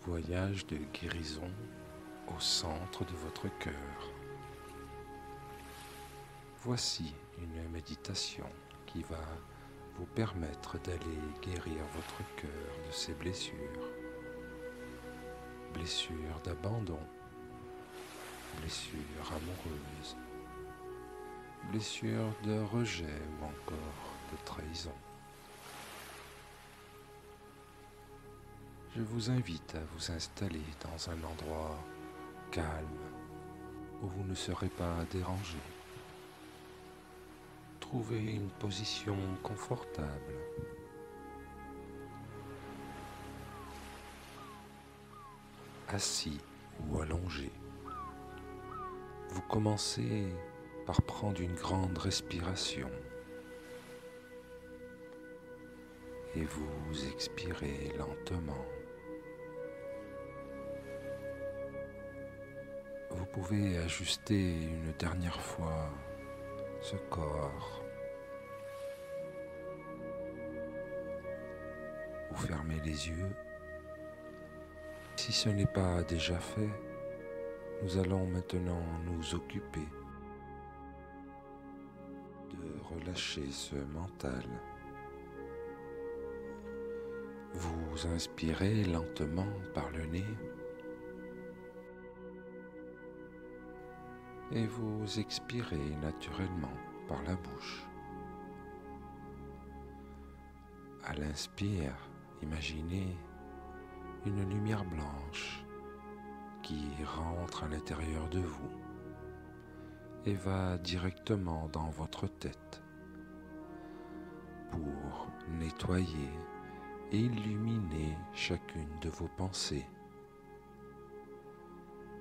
voyage de guérison au centre de votre cœur. Voici une méditation qui va vous permettre d'aller guérir votre cœur de ses blessures. Blessures d'abandon, blessures amoureuses, blessures de rejet ou encore de trahison. Je vous invite à vous installer dans un endroit calme où vous ne serez pas dérangé. Trouvez une position confortable. Assis ou allongé. Vous commencez par prendre une grande respiration et vous expirez lentement. Vous pouvez ajuster une dernière fois ce corps. Vous fermez les yeux. Si ce n'est pas déjà fait, nous allons maintenant nous occuper de relâcher ce mental. Vous inspirez lentement par le nez et vous expirez naturellement par la bouche. À l'inspire, imaginez une lumière blanche qui rentre à l'intérieur de vous et va directement dans votre tête pour nettoyer et illuminer chacune de vos pensées.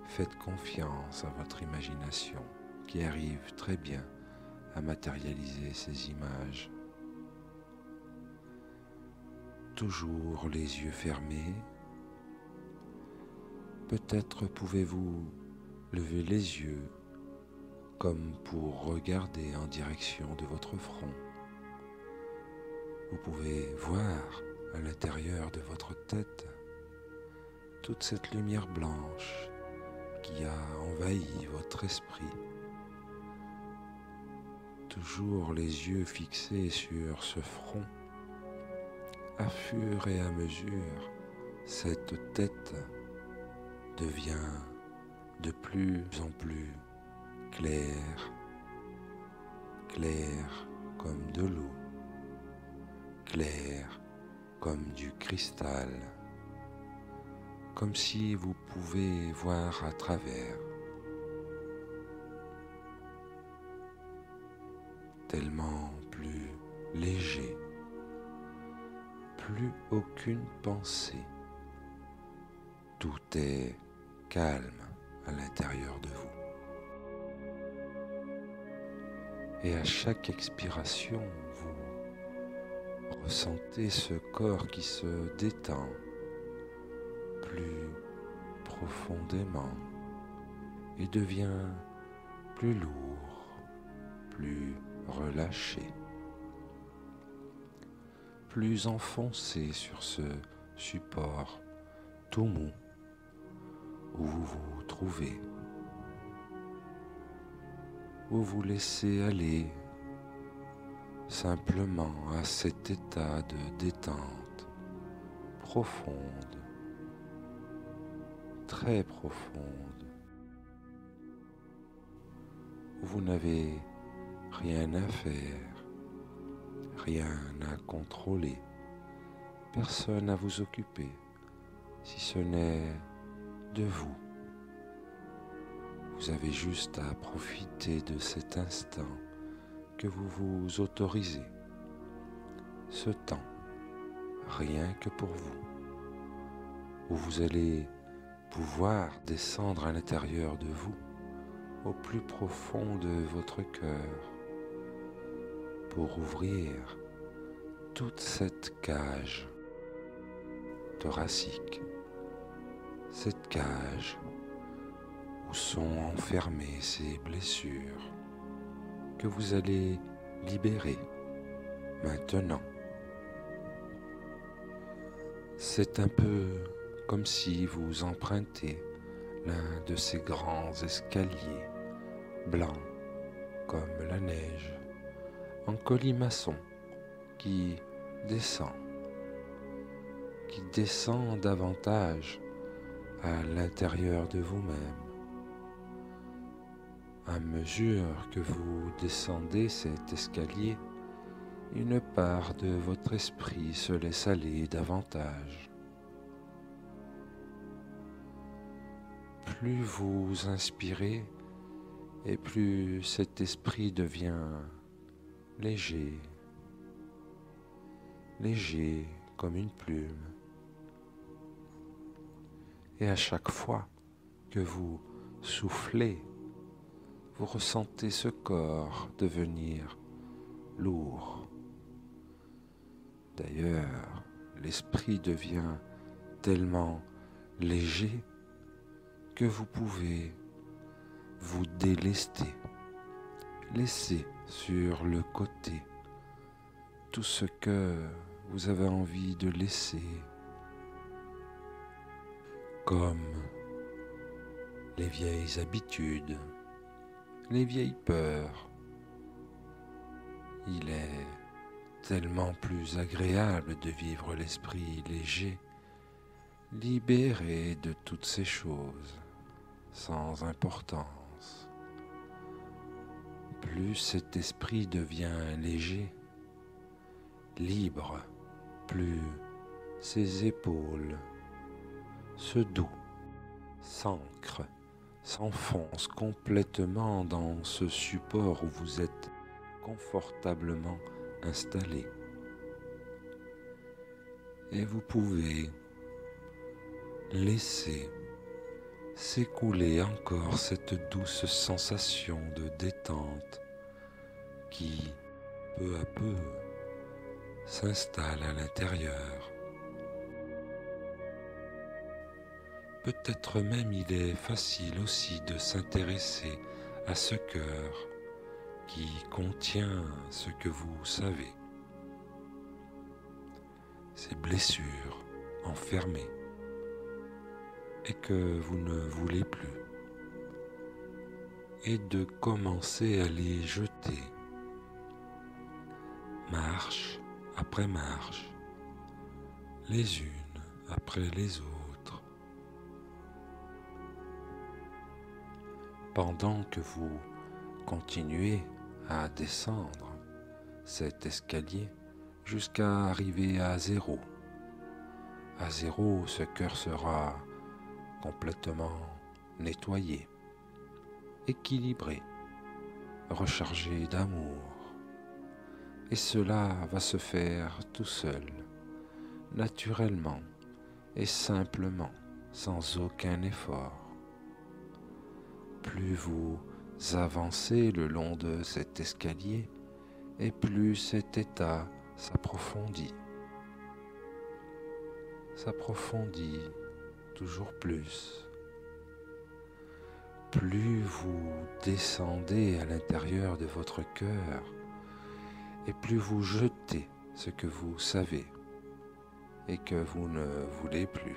Faites confiance à votre imagination qui arrive très bien à matérialiser ces images. Toujours les yeux fermés. Peut-être pouvez-vous lever les yeux comme pour regarder en direction de votre front. Vous pouvez voir à l'intérieur de votre tête toute cette lumière blanche qui a envahi votre esprit. Toujours les yeux fixés sur ce front. À fur et à mesure, cette tête devient de plus en plus claire, claire comme de l'eau, claire comme du cristal, comme si vous pouvez voir à travers. Tellement plus léger, plus aucune pensée. Tout est calme à l'intérieur de vous. Et à chaque expiration, vous ressentez ce corps qui se détend plus profondément et devient plus lourd, plus relâché, plus enfoncé sur ce support tout mou où vous vous trouvez. Vous vous laissez aller simplement à cet état de détente profonde, très profonde, où vous n'avez rien à faire, rien à contrôler, personne à vous occuper, si ce n'est de vous. Vous avez juste à profiter de cet instant que vous vous autorisez, ce temps, rien que pour vous, où vous allez pouvoir descendre à l'intérieur de vous, au plus profond de votre cœur, pour ouvrir toute cette cage thoracique, cette cage où sont enfermées ces blessures que vous allez libérer maintenant. C'est un peu comme si vous empruntez l'un de ces grands escaliers blancs comme la neige en colimaçon qui descend davantage à l'intérieur de vous-même. À mesure que vous descendez cet escalier, une part de votre esprit se laisse aller davantage. Plus vous inspirez, et plus cet esprit devient léger, léger comme une plume. Et à chaque fois que vous soufflez, vous ressentez ce corps devenir lourd. D'ailleurs, l'esprit devient tellement léger que vous pouvez vous délester, laisser sur le côté tout ce que vous avez envie de laisser, comme les vieilles habitudes, les vieilles peurs. Il est tellement plus agréable de vivre l'esprit léger, libéré de toutes ces choses, sans importance. Plus cet esprit devient léger, libre, plus ses épaules se douent, s'ancrent, s'enfoncent complètement dans ce support où vous êtes confortablement installé. Et vous pouvez laisser s'écouler encore cette douce sensation de détente qui, peu à peu, s'installe à l'intérieur. Peut-être même il est facile aussi de s'intéresser à ce cœur qui contient ce que vous savez, ces blessures enfermées et que vous ne voulez plus, et de commencer à les jeter, marche après marche, les unes après les autres. Pendant que vous continuez à descendre cet escalier jusqu'à arriver à zéro. À zéro, ce cœur sera complètement nettoyé, équilibré, rechargé d'amour. Et cela va se faire tout seul, naturellement et simplement, sans aucun effort. Plus vous avancez le long de cet escalier, et plus cet état s'approfondit toujours plus. Plus vous descendez à l'intérieur de votre cœur, et plus vous jetez ce que vous savez et que vous ne voulez plus.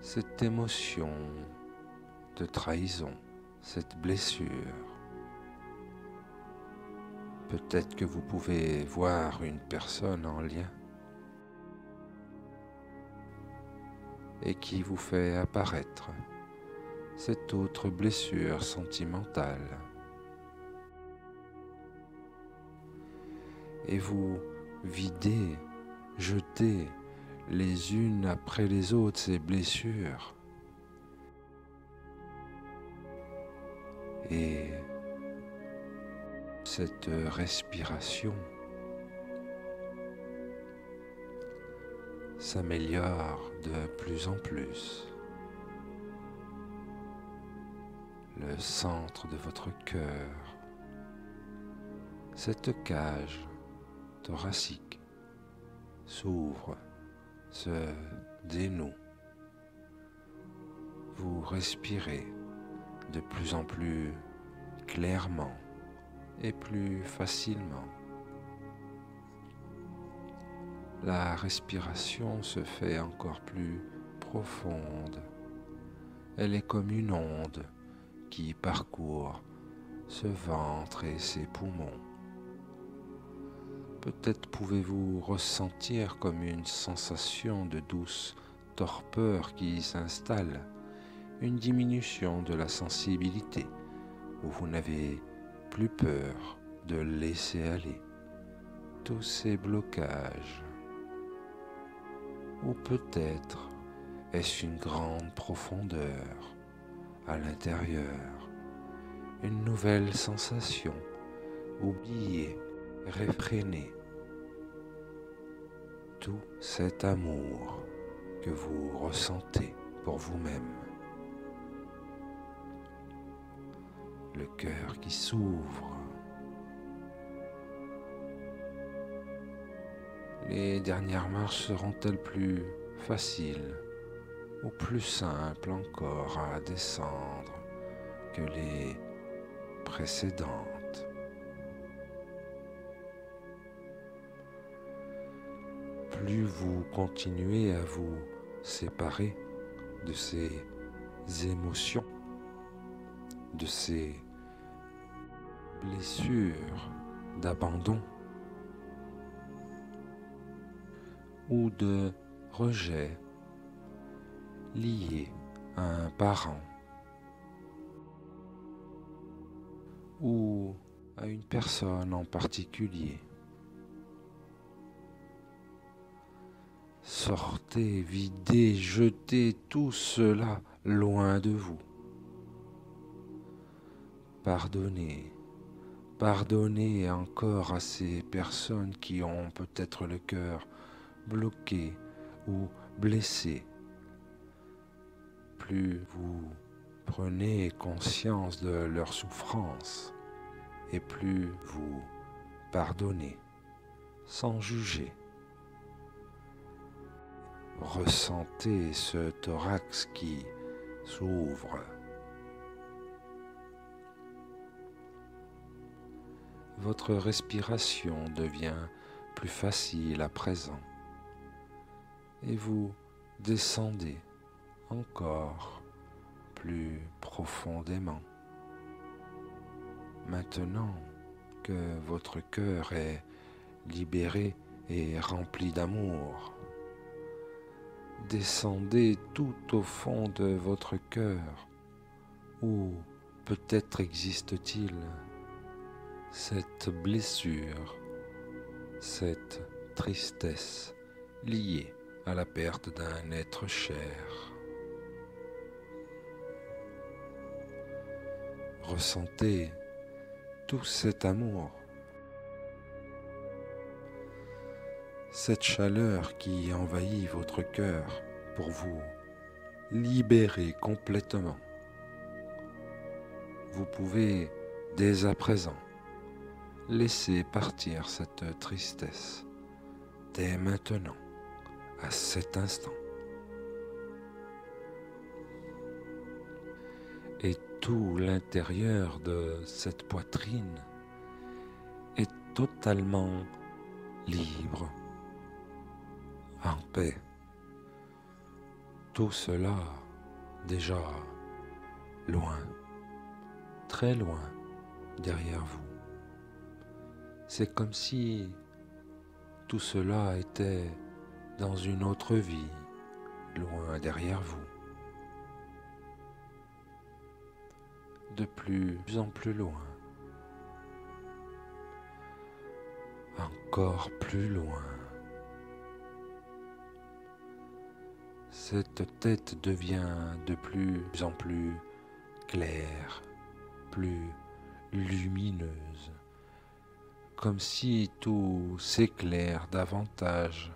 Cette émotion de trahison, cette blessure, peut-être que vous pouvez voir une personne en lien et qui vous fait apparaître cette autre blessure sentimentale. Et vous videz, jetez les unes après les autres ces blessures. Et cette respiration s'améliore de plus en plus. Le centre de votre cœur, cette cage thoracique s'ouvre, se dénoue. Vous respirez de plus en plus clairement et plus facilement. la respiration se fait encore plus profonde. Elle est comme une onde qui parcourt ce ventre et ses poumons. Peut-être pouvez-vous ressentir comme une sensation de douce torpeur qui s'installe, une diminution de la sensibilité où vous n'avez plus peur de laisser aller tous ces blocages. Ou peut-être est-ce une grande profondeur à l'intérieur, une nouvelle sensation, oubliée, réfrénée. Tout cet amour que vous ressentez pour vous-même. Le cœur qui s'ouvre. Les dernières marches seront-elles plus faciles ou plus simples encore à descendre que les précédentes? Plus vous continuez à vous séparer de ces émotions, de ces blessures d'abandon ou de rejet liés à un parent ou à une personne en particulier. Sortez, videz, jetez tout cela loin de vous. Pardonnez, pardonnez encore à ces personnes qui ont peut-être le cœur bloqué ou blessé. Plus vous prenez conscience de leur souffrance et plus vous pardonnez sans juger. Ressentez ce thorax qui s'ouvre. Votre respiration devient plus facile à présent et vous descendez encore plus profondément. Maintenant que votre cœur est libéré et rempli d'amour, descendez tout au fond de votre cœur, où peut-être existe-t-il cette blessure, cette tristesse liée à la perte d'un être cher. Ressentez tout cet amour, cette chaleur qui envahit votre cœur pour vous libérer complètement. Vous pouvez dès à présent laisser partir cette tristesse, dès maintenant, à cet instant. Et tout l'intérieur de cette poitrine est totalement libre, en paix. Tout cela déjà loin, très loin derrière vous. C'est comme si tout cela était dans une autre vie, loin derrière vous. De plus en plus loin, encore plus loin. Cette tête devient de plus en plus claire, plus lumineuse, comme si tout s'éclaire davantage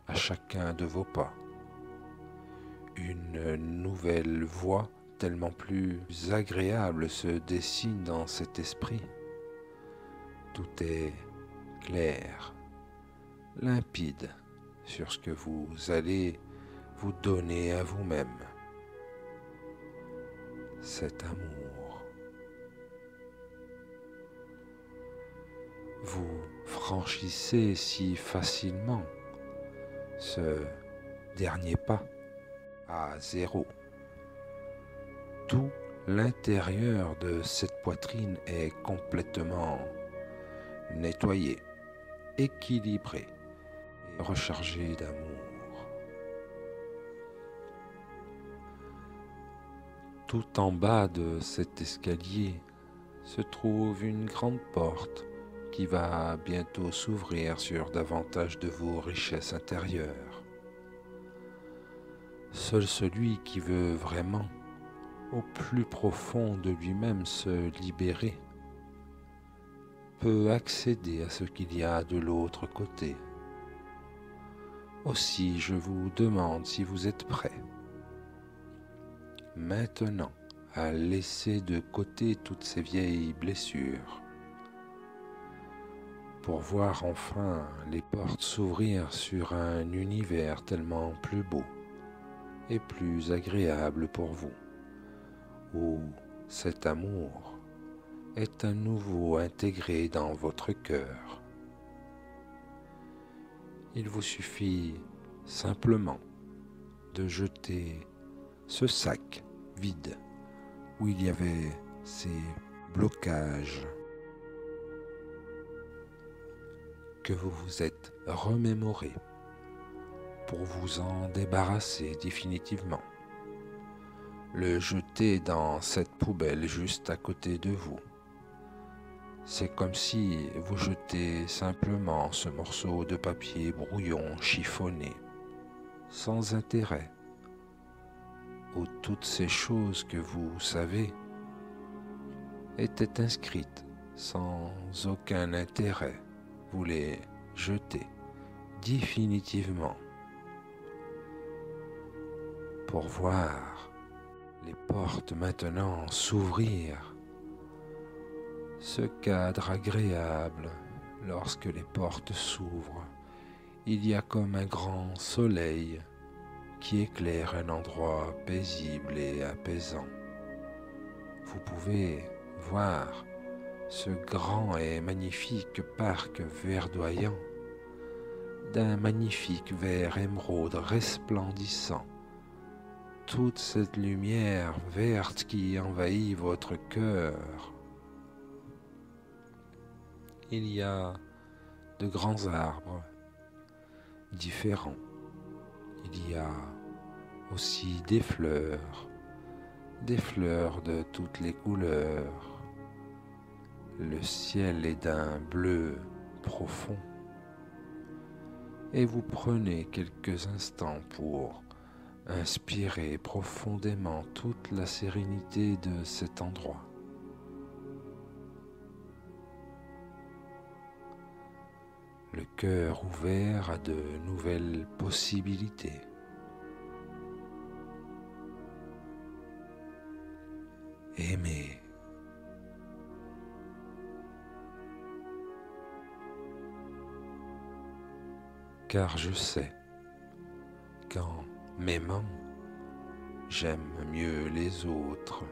à chacun de vos pas. Une nouvelle voie tellement plus agréable se dessine dans cet esprit. Tout est clair, limpide sur ce que vous allez vous donner à vous-même. Cet amour. Vous franchissez si facilement ce dernier pas à zéro. Tout l'intérieur de cette poitrine est complètement nettoyé, équilibré et rechargé d'amour. Tout en bas de cet escalier se trouve une grande porte qui va bientôt s'ouvrir sur davantage de vos richesses intérieures. Seul celui qui veut vraiment, au plus profond de lui-même, se libérer, peut accéder à ce qu'il y a de l'autre côté. Aussi, je vous demande si vous êtes prêts, maintenant, à laisser de côté toutes ces vieilles blessures, pour voir enfin les portes s'ouvrir sur un univers tellement plus beau et plus agréable pour vous, où cet amour est à nouveau intégré dans votre cœur. Il vous suffit simplement de jeter ce sac vide où il y avait ces blocages que vous vous êtes remémorés pour vous en débarrasser définitivement. Le jeter dans cette poubelle juste à côté de vous. C'est comme si vous jetez simplement ce morceau de papier brouillon chiffonné, sans intérêt, où toutes ces choses que vous savez étaient inscrites sans aucun intérêt. Vous les jetez définitivement pour voir les portes maintenant s'ouvrir. Ce cadre agréable, lorsque les portes s'ouvrent, il y a comme un grand soleil qui éclaire un endroit paisible et apaisant. Vous pouvez voir ce grand et magnifique parc verdoyant, d'un magnifique vert émeraude resplendissant, toute cette lumière verte qui envahit votre cœur. Il y a de grands arbres différents. Il y a aussi des fleurs de toutes les couleurs. Le ciel est d'un bleu profond. Et vous prenez quelques instants pour inspirer profondément toute la sérénité de cet endroit. Le cœur ouvert à de nouvelles possibilités. Aimer. Car je sais qu'en m'aimant, j'aime mieux les autres.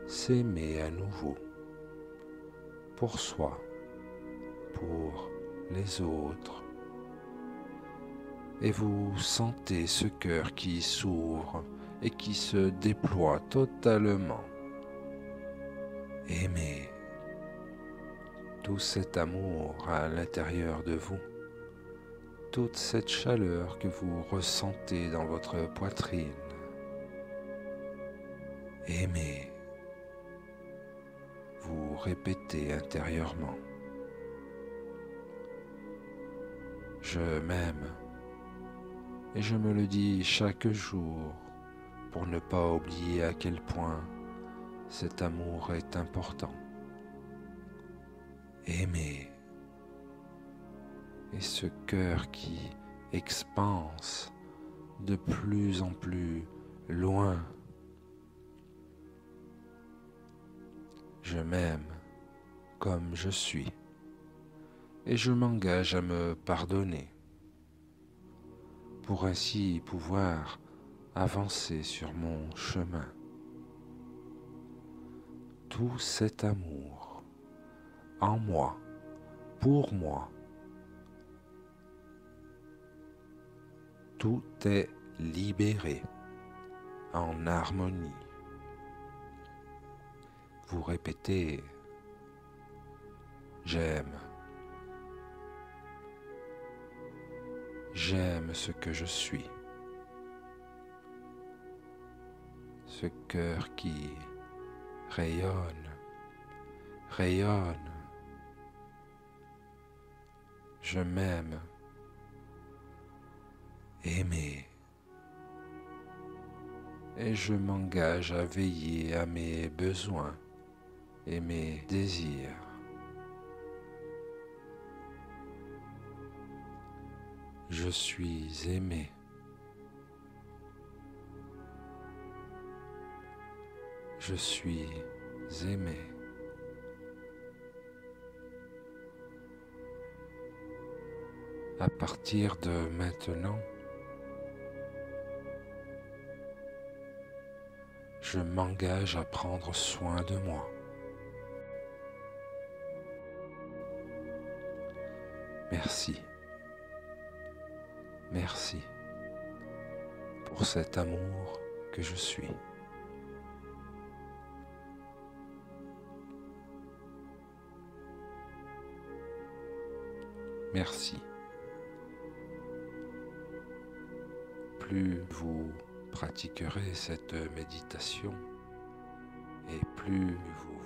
S'aimer à nouveau, pour soi, pour les autres. Et vous sentez ce cœur qui s'ouvre et qui se déploie totalement. Aimer tout cet amour à l'intérieur de vous. Toute cette chaleur que vous ressentez dans votre poitrine. Aimez. Vous répétez intérieurement. Je m'aime et je me le dis chaque jour pour ne pas oublier à quel point cet amour est important. Aimez. Et ce cœur qui expanse de plus en plus loin. Je m'aime comme je suis et je m'engage à me pardonner pour ainsi pouvoir avancer sur mon chemin. Tout cet amour en moi, pour moi, tout est libéré, en harmonie. Vous répétez « J'aime. J'aime ce que je suis. » Ce cœur qui rayonne, rayonne. Je m'aime. Aimer. Et je m'engage à veiller à mes besoins et mes désirs. Je suis aimé. Je suis aimé. À partir de maintenant, je m'engage à prendre soin de moi. Merci. Merci pour cet amour que je suis. Merci. Plus vous pratiquerez cette méditation et plus vous